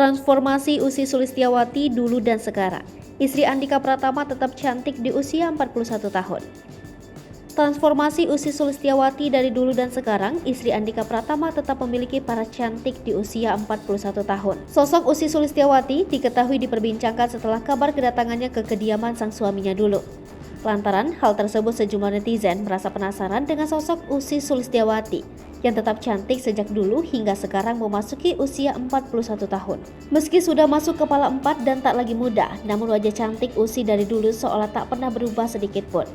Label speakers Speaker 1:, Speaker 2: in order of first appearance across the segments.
Speaker 1: Transformasi Ussy Sulistyawati dulu dan sekarang. Istri Andhika Pratama tetap cantik di usia 41 tahun. Transformasi Ussy Sulistyawati dari dulu dan sekarang, istri Andhika Pratama tetap memiliki paras cantik di usia 41 tahun. Sosok Ussy Sulistyawati diketahui diperbincangkan setelah kabar kedatangannya ke kediaman sang suaminya dulu. Lantaran hal tersebut, sejumlah netizen merasa penasaran dengan sosok Ussy Sulistyawati yang tetap cantik sejak dulu hingga sekarang memasuki usia 41 tahun. Meski sudah masuk kepala 4 dan tak lagi muda, namun wajah cantik Ussy dari dulu seolah tak pernah berubah sedikit pun.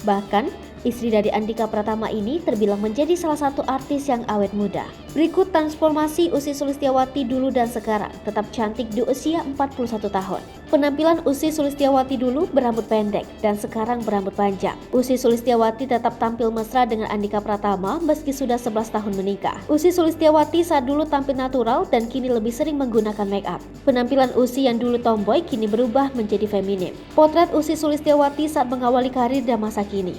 Speaker 1: Bahkan, istri dari Andhika Pratama ini terbilang menjadi salah satu artis yang awet muda. Berikut transformasi Ussy Sulistyawati dulu dan sekarang, tetap cantik di usia 41 tahun. Penampilan Ussy Sulistyawati dulu berambut pendek dan sekarang berambut panjang. Ussy Sulistyawati tetap tampil mesra dengan Andhika Pratama meski sudah 11 tahun menikah. Ussy Sulistyawati saat dulu tampil natural dan kini lebih sering menggunakan make up. Penampilan Ussy yang dulu tomboy kini berubah menjadi feminim. Potret Ussy Sulistyawati saat mengawali karir dan masa kini.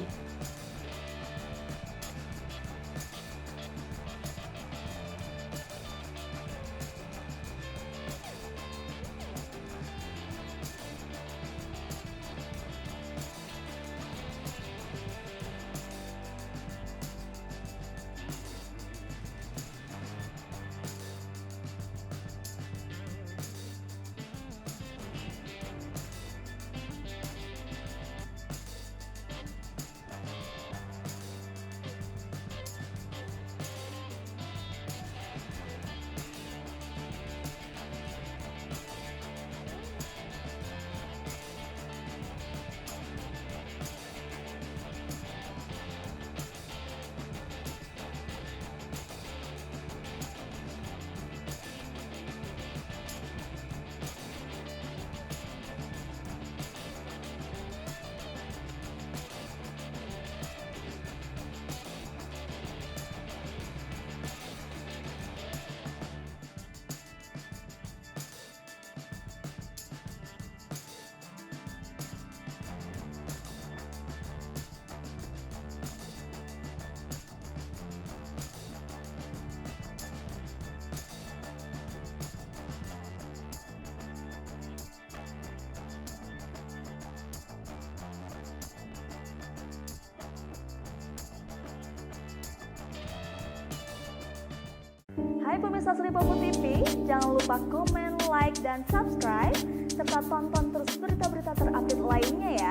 Speaker 2: Hai pemirsa Sri Popo TV, jangan lupa komen, like, dan subscribe, serta tonton terus berita-berita terupdate lainnya ya.